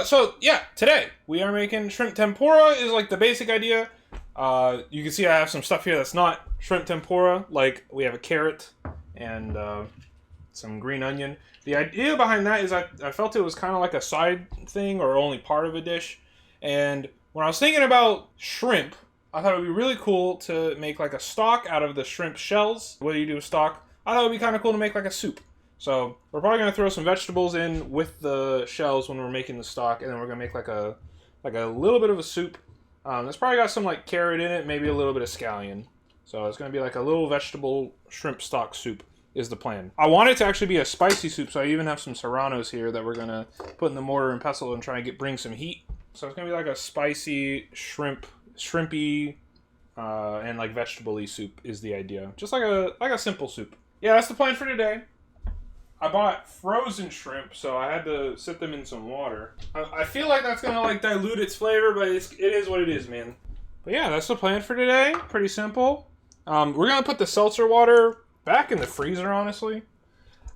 So yeah, today we are making shrimp tempura. Is like the basic idea. You can see I have some stuff here that's not shrimp tempura. Like we have a carrot and some green onion. The idea behind that is I felt it was kind of like a side thing or only part of a dish. And when I was thinking about shrimp, I thought it would be really cool to make like a stock out of the shrimp shells. What do you do with stock? I thought it would be kind of cool to make like a soup. So we're probably going to throw some vegetables in with the shells when we're making the stock, and then we're going to make like a little bit of a soup. It's probably got some like carrot in it, maybe a little bit of scallion. So it's going to be like a little vegetable shrimp stock soup is the plan. I want it to actually be a spicy soup, so I even have some serranos here that we're going to put in the mortar and pestle and try and bring some heat. So it's going to be like a spicy shrimpy, and like vegetable-y soup is the idea. Just like a simple soup. Yeah, that's the plan for today. I bought frozen shrimp, so I had to sit them in some water. I feel like that's gonna like dilute its flavor, but it is what it is, man. But yeah, that's the plan for today. Pretty simple. We're gonna put the seltzer water back in the freezer, honestly,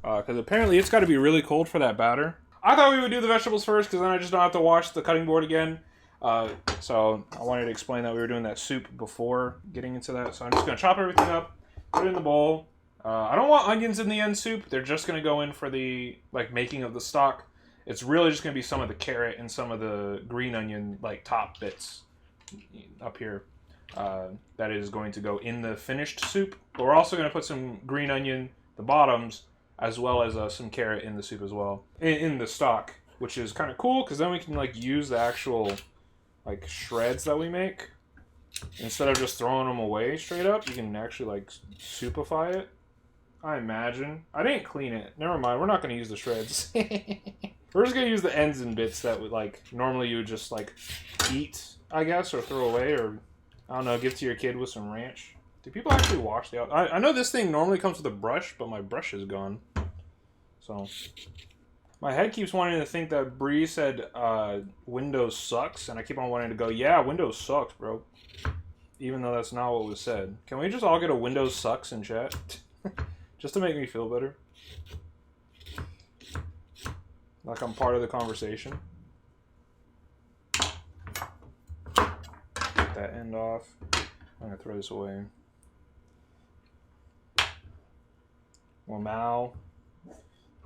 because apparently it's got to be really cold for that batter. I thought we would do the vegetables first, because then I just don't have to wash the cutting board again. So I wanted to explain that we were doing that soup before getting into that. So I'm just gonna chop everything up, put it in the bowl. I don't want onions in the end soup. They're just going to go in for the like making of the stock. It's really just going to be some of the carrot and some of the green onion like top bits up here. That is going to go in the finished soup. But we're also going to put some green onion, the bottoms, as well as some carrot in the soup as well. In the stock, which is kind of cool because then we can like use the actual like shreds that we make. Instead of just throwing them away straight up, you can actually like soupify it. I imagine. I didn't clean it. Never mind. We're not going to use the shreds. We're just going to use the ends and bits that would like normally you would just like eat, I guess, or throw away, or I don't know, give to your kid with some ranch. Do people actually wash the I know this thing normally comes with a brush, but my brush is gone. So my head keeps wanting to think that Bree said Windows sucks, and I keep on wanting to go, yeah, Windows sucks, bro. Even though that's not what was said. Can we just all get a Windows sucks in chat? Just to make me feel better. Like I'm part of the conversation. Get that end off. I'm gonna throw this away. Wow.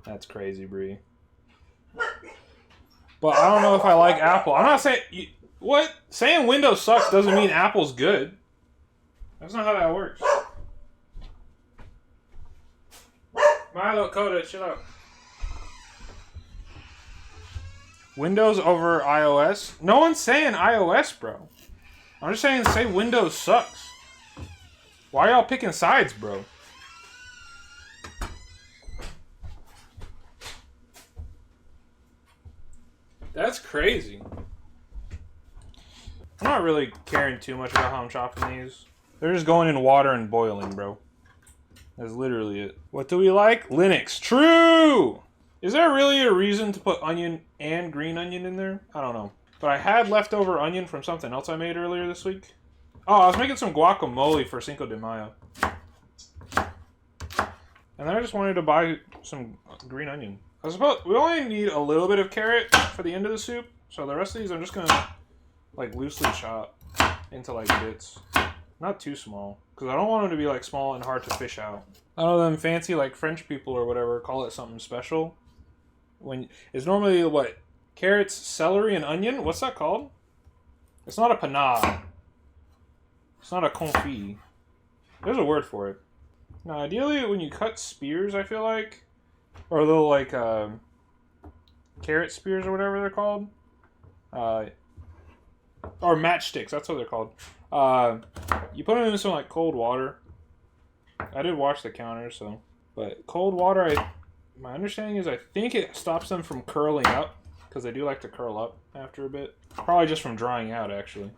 That's crazy, Bree. But I don't know if I like Apple. I'm not saying... What? Saying Windows sucks doesn't mean Apple's good. That's not how that works. Milo, Coda, chill out. Windows over iOS? No one's saying iOS, bro. I'm just saying say Windows sucks. Why are y'all picking sides, bro? That's crazy. I'm not really caring too much about how I'm chopping these. They're just going in water and boiling, bro. That's literally it. What do we like? Linux. True! Is there really a reason to put onion and green onion in there? I don't know. But I had leftover onion from something else I made earlier this week. Oh, I was making some guacamole for Cinco de Mayo. And then I just wanted to buy some green onion. I suppose we only need a little bit of carrot for the end of the soup. So the rest of these I'm just going to like loosely chop into like bits. Not too small. Because I don't want them to be like small and hard to fish out. I know them fancy like French people or whatever call it something special. When it's normally what? Carrots, celery, and onion? What's that called? It's not a panade. It's not a confit. There's a word for it. Now, ideally, when you cut spears, I feel like, or little like carrot spears or whatever they're called, or matchsticks. That's what they're called. You put them in some like cold water. I did wash the counter, so. But cold water, my understanding is I think it stops them from curling up, because they do like to curl up after a bit. Probably just from drying out, actually.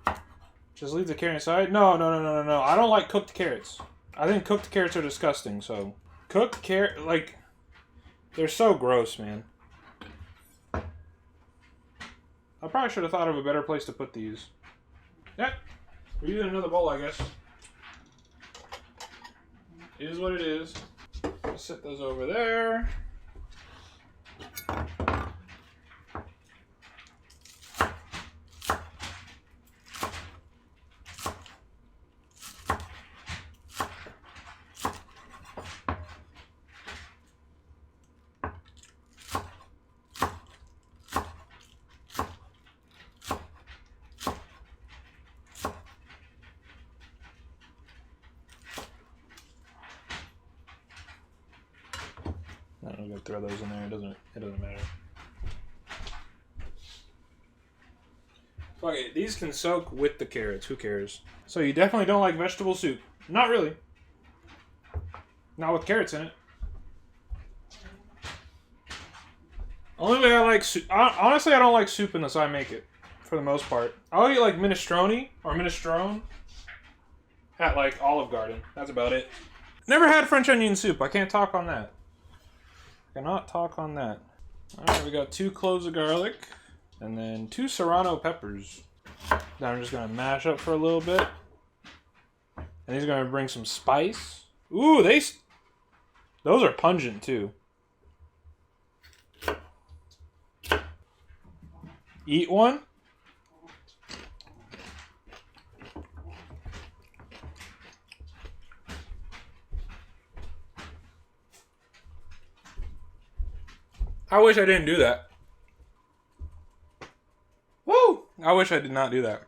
Just leave the carrot aside? No. I don't like cooked carrots. I think cooked carrots are disgusting, so. Cooked carrot, like, they're so gross, man. I probably should have thought of a better place to put these. Yeah. We're using another bowl, I guess. It is what it is. I'll set those over there. like throw those in there. It doesn't matter. Fuck it. These can soak with the carrots. Who cares? So you definitely don't like vegetable soup? Not really. Not with carrots in it. Only way I like soup. Honestly, I don't like soup unless I make it. For the most part, I'll eat like minestrone or minestrone at like Olive Garden. That's about it. Never had French onion soup. I can't talk on that. Cannot talk on that. All right, we got 2 cloves of garlic. And then 2 serrano peppers. Now I'm just gonna mash up for a little bit. And these are gonna bring some spice. Ooh, those are pungent too. Eat one. I wish I didn't do that. Woo! I wish I did not do that.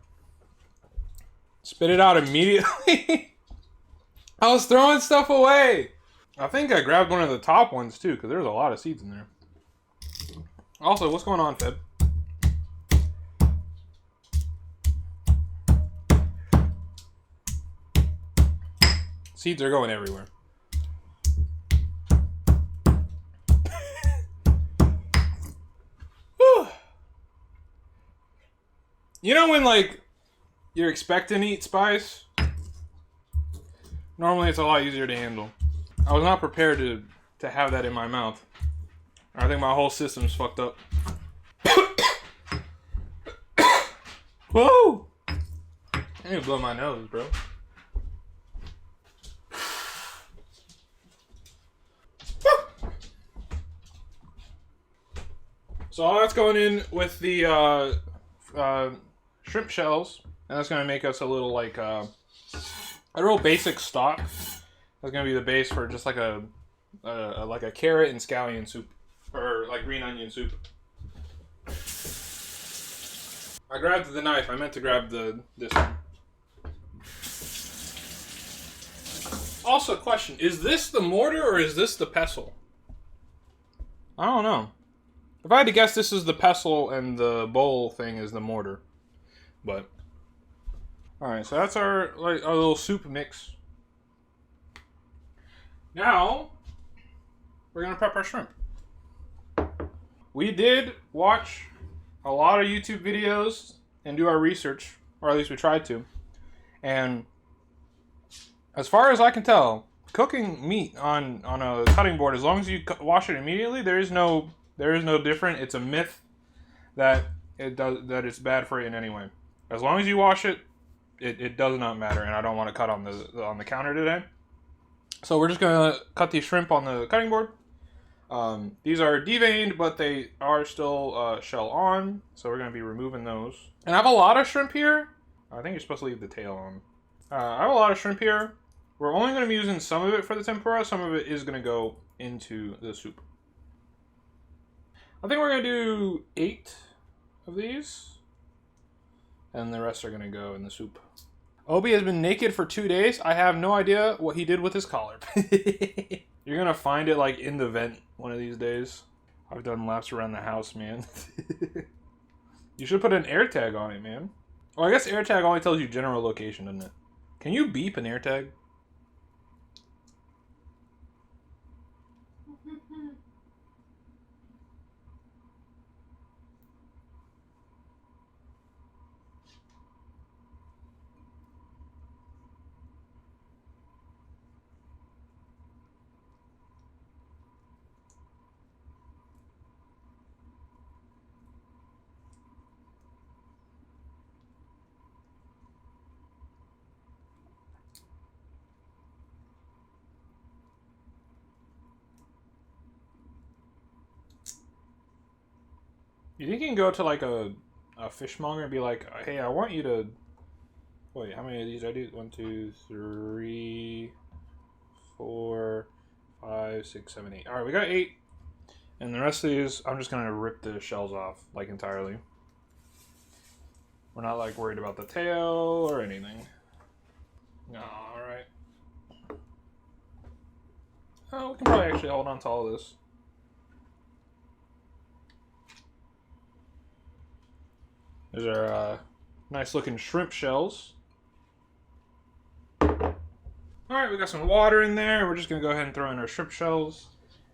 Spit it out immediately. I was throwing stuff away. I think I grabbed one of the top ones too, because there's a lot of seeds in there. Also, what's going on, Feb? Seeds are going everywhere. You know when, like, you're expecting to eat spice? Normally it's a lot easier to handle. I was not prepared to have that in my mouth. I think my whole system's fucked up. Whoa! I need to blow my nose, bro. So all that's going in with the shrimp shells, and that's gonna make us a little like a real basic stock. That's gonna be the base for just like a carrot and scallion soup, or like green onion soup. I grabbed the knife. I meant to grab this one. Also, question: is this the mortar or is this the pestle? I don't know. If I had to guess, this is the pestle and the bowl thing is the mortar. But all right, so that's our little soup mix. Now we're gonna prep our shrimp. We did watch a lot of YouTube videos and do our research, or at least we tried to. And as far as I can tell, cooking meat on a cutting board, as long as you wash it immediately, there is no different. It's a myth that it's bad for you in any way. As long as you wash it, it does not matter. And I don't want to cut on the counter today, so we're just gonna cut these shrimp on the cutting board. These are deveined, but they are still shell on, so we're gonna be removing those. And I have a lot of shrimp here. I think you're supposed to leave the tail on. I have a lot of shrimp here. We're only gonna be using some of it for the tempura. Some of it is gonna go into the soup. I think we're gonna do 8 of these, and the rest are gonna go in the soup. Obi has been naked for 2 days. I have no idea what he did with his collar. You're gonna find it like in the vent one of these days. I've done laps around the house, man. You should put an AirTag on it, man. Well, I guess AirTag only tells you general location, doesn't it? Can you beep an AirTag? You think you can go to like a fishmonger and be like, hey, I want you to... Wait, how many of these did I do? 1, 2, 3, 4, 5, 6, 7, 8. Alright, we got 8. And the rest of these, I'm just going to rip the shells off, like, entirely. We're not, like, worried about the tail or anything. Alright. Oh, we can probably actually hold on to all of this. Those are nice looking shrimp shells. Alright, we got some water in there. We're just going to go ahead and throw in our shrimp shells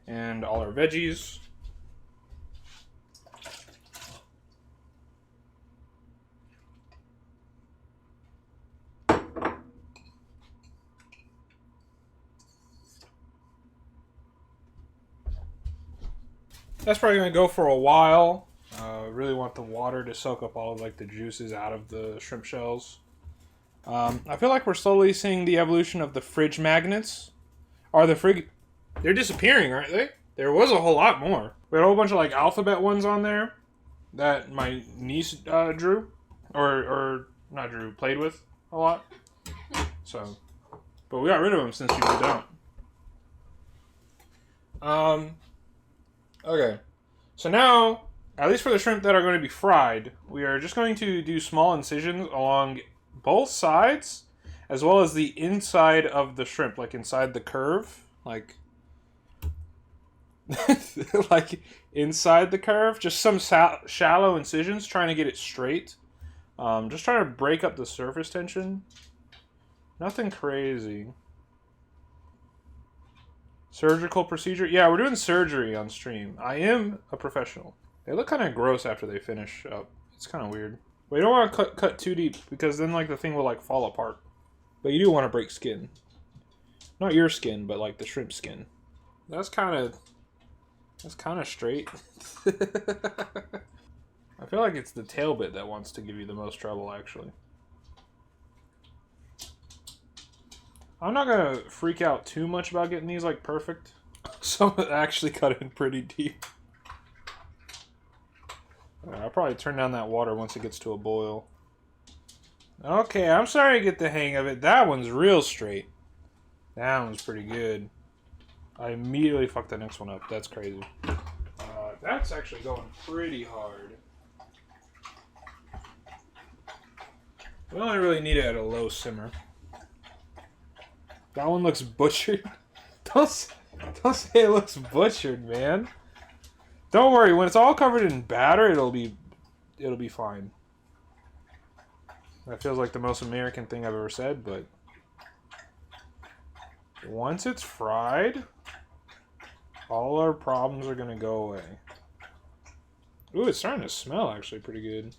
and all our veggies. That's probably going to go for a while. Really want the water to soak up all of like the juices out of the shrimp shells. I feel like we're slowly seeing the evolution of the fridge magnets. They're disappearing, aren't they? There was a whole lot more. We had a whole bunch of like alphabet ones on there that my niece drew. Or not drew, played with a lot. So, but we got rid of them since she moved out. Okay. So now, at least for the shrimp that are going to be fried, we are just going to do small incisions along both sides, as well as the inside of the shrimp, like inside the curve, like like inside the curve, just some shallow incisions, trying to get it straight. Just trying to break up the surface tension. Nothing crazy. Surgical procedure? Yeah, we're doing surgery on stream. I am a professional. They look kind of gross after they finish up. It's kind of weird. But you don't want to cut too deep, because then like the thing will like fall apart. But you do want to break skin. Not your skin, but like the shrimp skin. That's kind of straight. I feel like it's the tail bit that wants to give you the most trouble, actually. I'm not going to freak out too much about getting these like perfect. Some actually cut in pretty deep. I'll probably turn down that water once it gets to a boil. Okay, I'm starting to get the hang of it. That one's real straight. That one's pretty good. I immediately fucked the next one up. That's crazy. That's actually going pretty hard. We only really need it at a low simmer. That one looks butchered. Don't say it looks butchered, man. Don't worry, when it's all covered in batter, it'll be fine. That feels like the most American thing I've ever said, but once it's fried, all our problems are gonna go away. Ooh, it's starting to smell actually pretty good.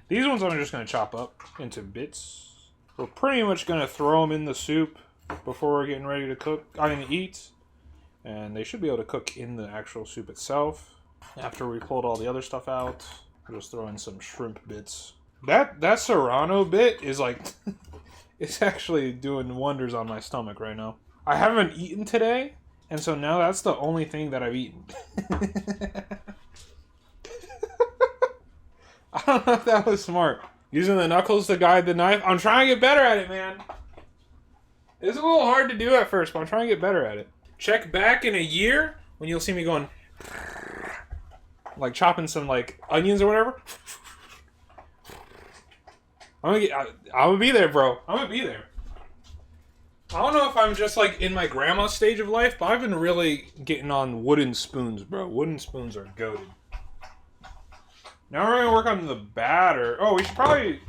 These ones I'm just gonna chop up into bits. We're pretty much gonna throw them in the soup before we're getting ready to cook. Eat. And they should be able to cook in the actual soup itself. After we pulled all the other stuff out, we'll just throw in some shrimp bits. That Serrano bit is like, it's actually doing wonders on my stomach right now. I haven't eaten today, and so now that's the only thing that I've eaten. I don't know if that was smart. Using the knuckles to guide the knife. I'm trying to get better at it, man. It's a little hard to do at first, but I'm trying to get better at it. Check back in a year when you'll see me going like chopping some like onions or whatever. I'm gonna be there, bro. I'm gonna be there. I don't know if I'm just like in my grandma's stage of life, but I've been really getting on wooden spoons, bro. Wooden spoons are goated. Now we're gonna work on the batter. Oh, we should probably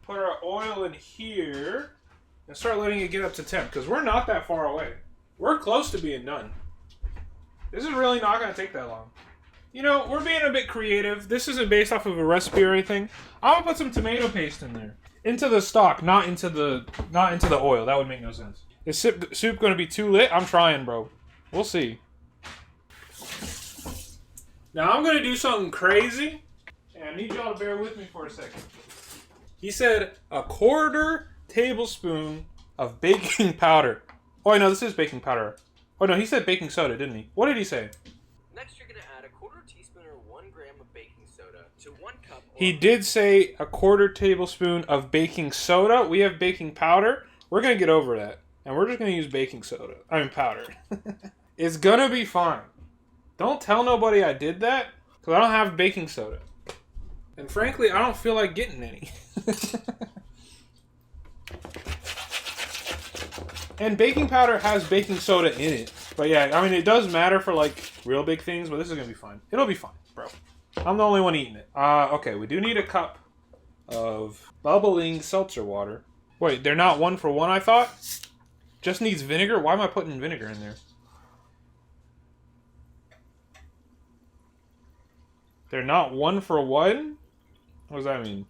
put our oil in here and start letting it get up to temp, because we're not that far away. We're close to being done. This is really not going to take that long. You know, we're being a bit creative. This isn't based off of a recipe or anything. I'm going to put some tomato paste in there. Into the stock, not into the oil. That would make no sense. Is soup going to be too lit? I'm trying, bro. We'll see. Now, I'm going to do something crazy. And I need y'all to bear with me for a second. He said a 1/4 tablespoon of baking powder. Oh, no, this is baking powder. Oh, no, he said baking soda, didn't he? What did he say? Next, you're going to add a 1/4 teaspoon or 1 gram of baking soda to 1 cup. He did say a 1/4 tablespoon of baking soda. We have baking powder. We're going to get over that. And we're just going to use baking soda. I mean, powder. It's going to be fine. Don't tell nobody I did that, because I don't have baking soda. And frankly, I don't feel like getting any. And baking powder has baking soda in it. But yeah, I mean, it does matter for, like, real big things, but this is going to be fine. It'll be fine, bro. I'm the only one eating it. Okay, we do need a cup of bubbling seltzer water. Wait, they're not 1 for 1, I thought? Just needs vinegar? Why am I putting vinegar in there? They're not 1 for 1? What does that mean?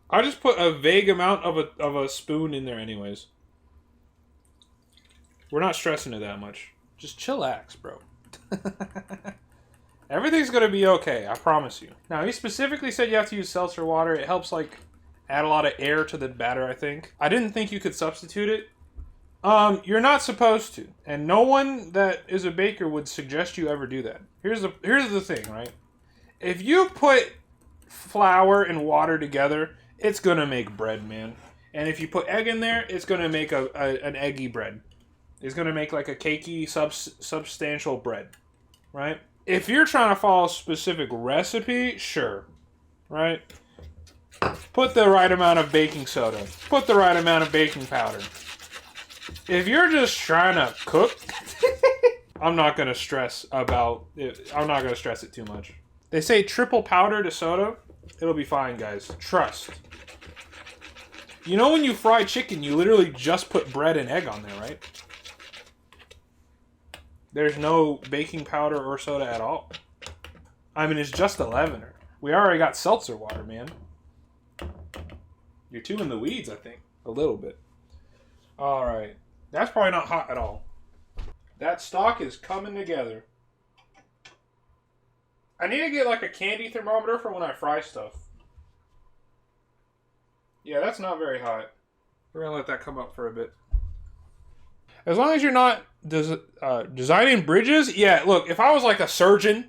I just put a vague amount of a spoon in there anyways. We're not stressing it that much. Just chillax, bro. Everything's gonna be okay, I promise you. Now, he specifically said you have to use seltzer water. It helps, like, add a lot of air to the batter, I think. I didn't think you could substitute it. You're not supposed to. And no one that is a baker would suggest you ever do that. Here's the thing, right? If you put flour and water together, it's gonna make bread, man. And if you put egg in there, it's gonna make an eggy bread. It's gonna make like a cakey, substantial bread, right? If you're trying to follow a specific recipe, sure, right? Put the right amount of baking soda. Put the right amount of baking powder. If you're just trying to cook, I'm not gonna stress about it. I'm not gonna stress it too much. They say triple powder to soda. It'll be fine, guys. Trust. You know when you fry chicken, you literally just put bread and egg on there, right? There's no baking powder or soda at all. I mean, it's just a leavener. We already got seltzer water, man. You're too in the weeds, I think. A little bit. Alright. That's probably not hot at all. That stock is coming together. I need to get like a candy thermometer for when I fry stuff. Yeah, that's not very hot. We're gonna let that come up for a bit. As long as you're not designing bridges, yeah. Look, if I was like a surgeon,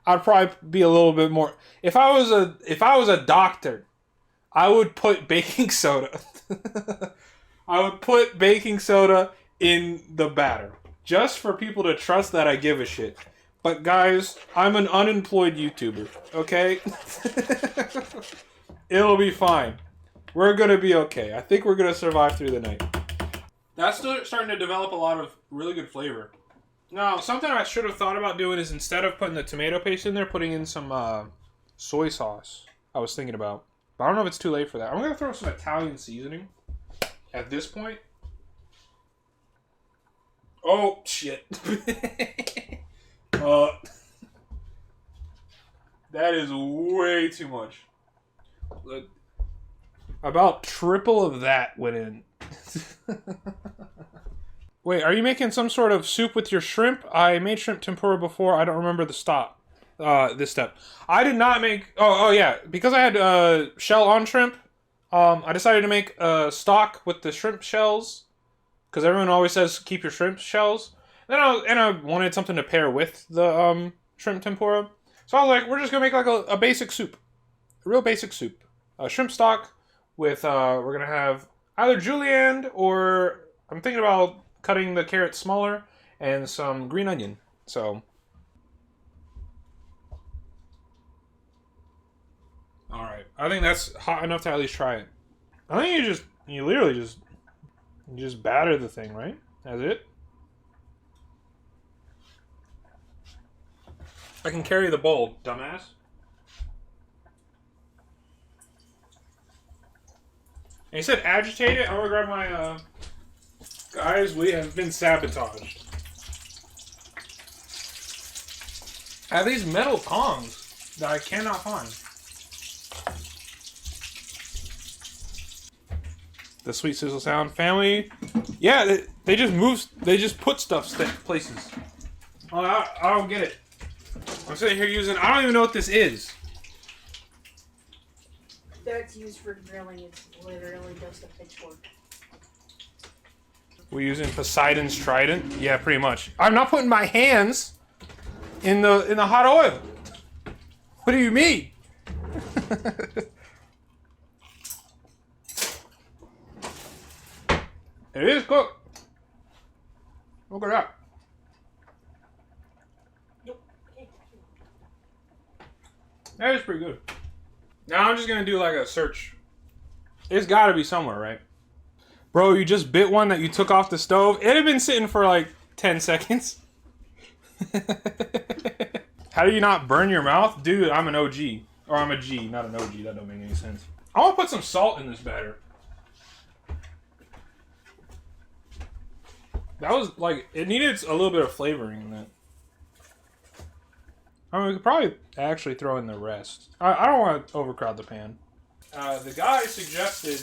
I'd probably be a little bit more. If I was a doctor, I would put baking soda. I would put baking soda in the batter just for people to trust that I give a shit. But guys, I'm an unemployed YouTuber. Okay, it'll be fine. We're gonna be okay. I think we're gonna survive through the night. That's still starting to develop a lot of really good flavor. Now, something I should have thought about doing is instead of putting the tomato paste in there, putting in some soy sauce. I was thinking about. But I don't know if it's too late for that. I'm going to throw some Italian seasoning at this point. Oh, shit. That is way too much. Look, about triple of that went in. Wait, are you making some sort of soup with your shrimp? I made shrimp tempura before. I don't remember this step. I did not make... Oh yeah. Because I had shell on shrimp, I decided to make stock with the shrimp shells. Because everyone always says keep your shrimp shells. And I wanted something to pair with the shrimp tempura. So I was like, we're just going to make like a basic soup. A real basic soup. Shrimp stock with... we're going to have either julienne or... I'm thinking about cutting the carrot smaller and some green onion. So... Alright. I think that's hot enough to at least try it. I think you literally just batter the thing, right? That's it. I can carry the bowl, dumbass. And he said agitate it. I'm gonna grab my, guys, we have been sabotaged. I have these metal tongs that I cannot find. The Sweet Sizzle Sound family. Yeah, they just put stuff places. Oh, I don't get it. I'm sitting here using, I don't even know what this is. That's used for grilling. It's literally just a pitchfork. We're using Poseidon's trident. Yeah, pretty much. I'm not putting my hands in the hot oil. What do you mean? It is cooked. Look at that. That is pretty good. Now I'm just gonna do like a search. It's gotta be somewhere, right? Bro, you just bit one that you took off the stove. It had been sitting for like 10 seconds. How do you not burn your mouth? Dude, I'm an OG. Or I'm a G, not an OG. That don't make any sense. I want to put some salt in this batter. That was like, it needed a little bit of flavoring in that. I mean, we could probably actually throw in the rest. I don't want to overcrowd the pan. The guy suggested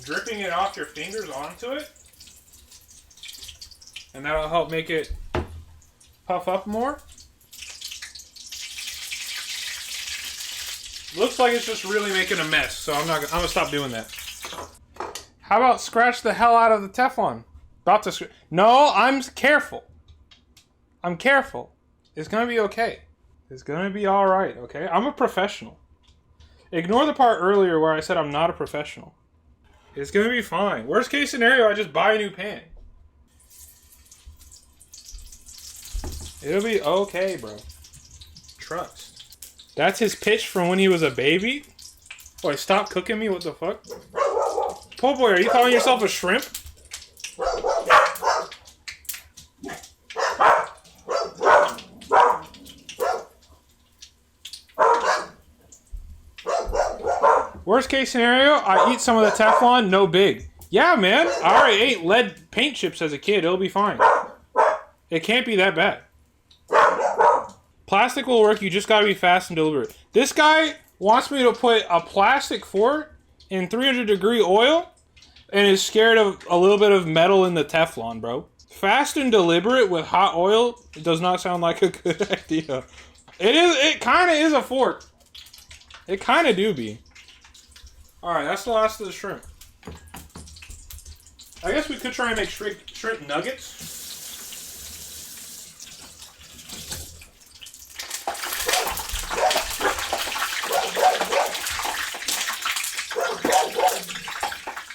dripping it off your fingers onto it. And that'll help make it puff up more. Looks like it's just really making a mess, so I'm gonna stop doing that. How about scratch the hell out of the Teflon? About to No, I'm careful. I'm careful. It's gonna be okay. It's gonna be alright, okay? I'm a professional. Ignore the part earlier where I said I'm not a professional. It's gonna be fine. Worst case scenario, I just buy a new pan. It'll be okay, bro. Trust. That's his pitch from when he was a baby? Boy, stop cooking me, what the fuck? Po' boy, are you calling yourself a shrimp? Worst case scenario, I eat some of the Teflon, no big. Yeah, man, I already ate lead paint chips as a kid, it'll be fine. It can't be that bad. Plastic will work, you just gotta be fast and deliberate. This guy wants me to put a plastic fork in 300-degree oil and is scared of a little bit of metal in the Teflon, bro. Fast and deliberate with hot oil, it does not sound like a good idea. It kinda is a fork. It kinda do be. Alright, that's the last of the shrimp. I guess we could try and make shrimp nuggets.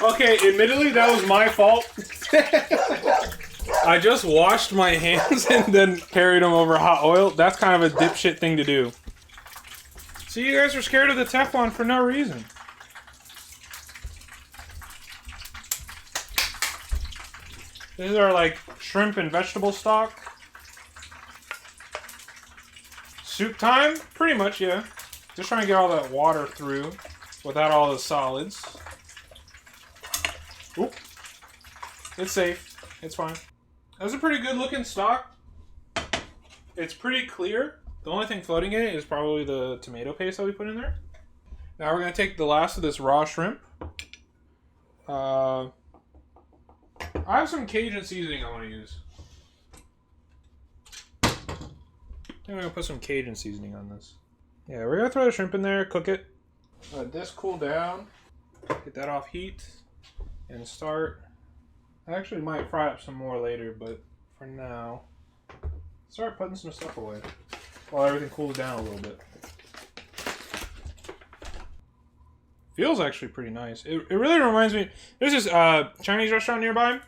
Okay, admittedly, that was my fault. I just washed my hands and then carried them over hot oil. That's kind of a dipshit thing to do. See, you guys are scared of the Teflon for no reason. This is our, like, shrimp and vegetable stock. Soup time? Pretty much, yeah. Just trying to get all that water through without all the solids. Oop. It's safe. It's fine. That's a pretty good looking stock. It's pretty clear. The only thing floating in it is probably the tomato paste that we put in there. Now we're going to take the last of this raw shrimp. I have some Cajun seasoning I want to use. I think I'm going to put some Cajun seasoning on this. Yeah, we're going to throw the shrimp in there, cook it. Let this cool down. Get that off heat. And start. I actually might fry up some more later, but for now, start putting some stuff away while everything cools down a little bit. Feels actually pretty nice. It really reminds me. There's this Chinese restaurant nearby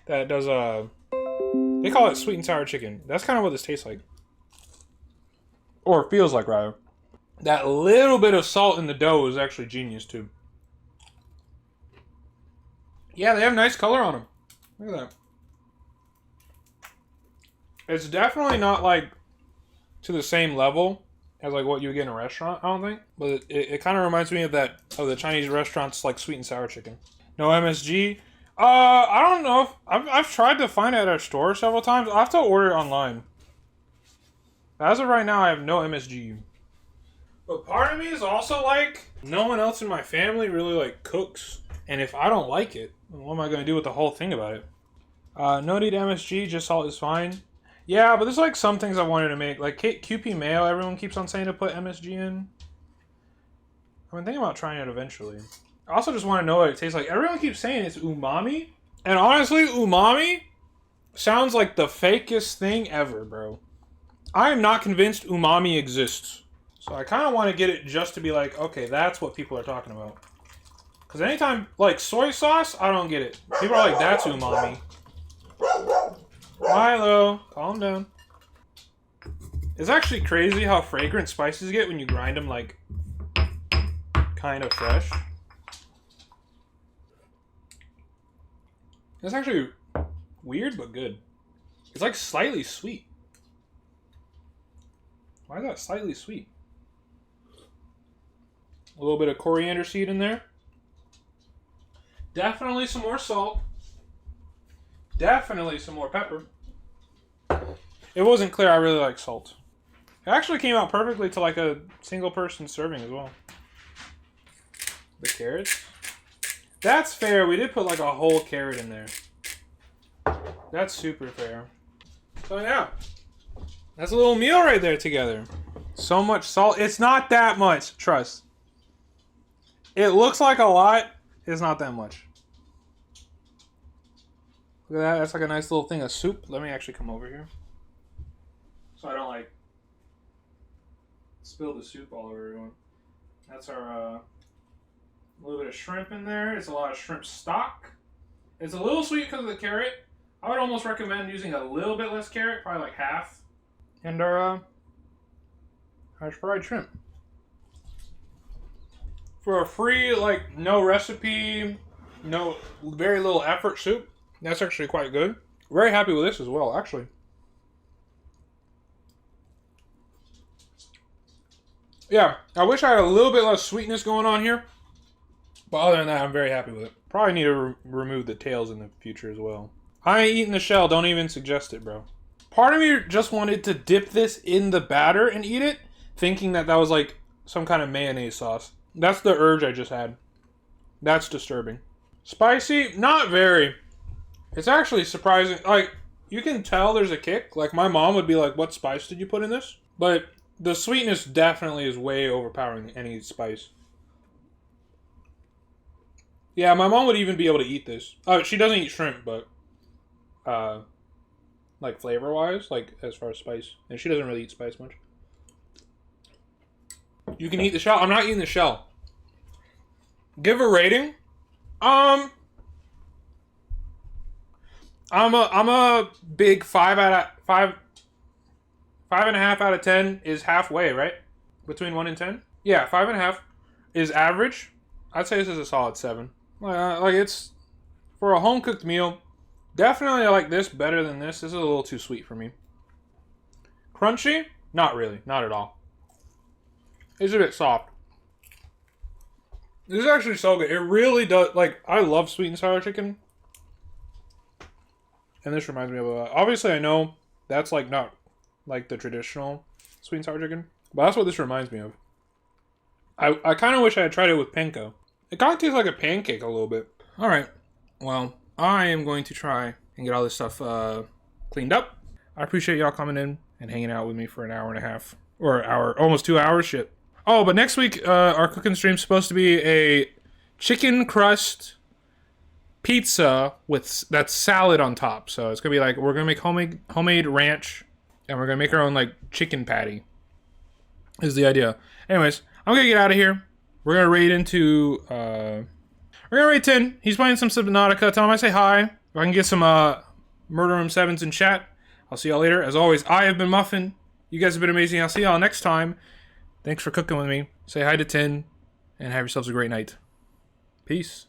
that does they call it sweet and sour chicken. That's kind of what this tastes like, or feels like rather. That little bit of salt in the dough is actually genius too. Yeah, they have nice color on them. Look at that. It's definitely not like to the same level as like what you would get in a restaurant, I don't think. But it kind of reminds me of the Chinese restaurants like sweet and sour chicken. No MSG. I don't know. I've tried to find it at our store several times. I'll have to order it online. As of right now, I have no MSG. But part of me is also like, no one else in my family really like cooks. And if I don't like it, what am I going to do with the whole thing about it? No need MSG, just salt is fine. Yeah, but there's like some things I wanted to make. Like QP mayo, everyone keeps on saying to put MSG in. I've been thinking about trying it eventually. I also just want to know what it tastes like. Everyone keeps saying it's umami. And honestly, umami sounds like the fakest thing ever, bro. I am not convinced umami exists. So I kind of want to get it just to be like, okay, that's what people are talking about. Because anytime, like, soy sauce, I don't get it. People are like, that's umami. Milo, calm down. It's actually crazy how fragrant spices get when you grind them, like, kind of fresh. It's actually weird, but good. It's like slightly sweet. Why is that slightly sweet? A little bit of coriander seed in there. Definitely some more salt. Definitely some more pepper. It wasn't clear I really like salt. It actually came out perfectly to like a single person serving as well. The carrots. That's fair. We did put like a whole carrot in there. That's super fair. So yeah. That's a little meal right there together. So much salt. It's not that much, trust. It looks like a lot. It's not that much. Look at that. That's like a nice little thing of soup. Let me actually come over here. So I don't like spill the soup all over everyone. That's our little bit of shrimp in there. It's a lot of shrimp stock. It's a little sweet because of the carrot. I would almost recommend using a little bit less carrot, probably like half. And our fried shrimp. For a free, like, no recipe, no, very little effort soup, that's actually quite good. Very happy with this as well, actually. Yeah, I wish I had a little bit less sweetness going on here. But other than that, I'm very happy with it. Probably need to remove the tails in the future as well. I ain't eating the shell. Don't even suggest it, bro. Part of me just wanted to dip this in the batter and eat it, thinking that that was like some kind of mayonnaise sauce. That's the urge I just had. That's disturbing. Spicy? Not very. It's actually surprising. Like, you can tell there's a kick. Like, my mom would be like, what spice did you put in this? But the sweetness definitely is way overpowering any spice. Yeah, my mom would even be able to eat this. She doesn't eat shrimp, but like flavor-wise, like as far as spice. And she doesn't really eat spice much. You can eat the shell. I'm not eating the shell. Give a rating. I'm a big 5.5 out of 10 is halfway, right? Between 1 and 10? Yeah, 5.5 is average. I'd say this is a solid 7. Like it's for a home cooked meal. Definitely I like this better than this. This is a little too sweet for me. Crunchy? Not really. Not at all. It's a bit soft. This is actually so good. It really does. Like, I love sweet and sour chicken. And this reminds me of obviously I know that's like not like the traditional sweet and sour chicken. But that's what this reminds me of. I kind of wish I had tried it with panko. It kind of tastes like a pancake a little bit. Alright. Well, I am going to try and get all this stuff cleaned up. I appreciate y'all coming in and hanging out with me for an hour and a half. Or an hour, almost 2 hours, shit. Oh, but next week, our cooking stream is supposed to be a chicken crust pizza with that salad on top. So it's gonna be like, we're gonna make homemade ranch, and we're gonna make our own like chicken patty. Is the idea. Anyways, I'm gonna get out of here. We're gonna raid into we're gonna raid 10. He's playing some Subnautica. Tell him I say hi. If I can get some Murder Room 7s in chat, I'll see y'all later. As always, I have been Muffin. You guys have been amazing. I'll see y'all next time. Thanks for cooking with me. Say hi to 10, and have yourselves a great night. Peace.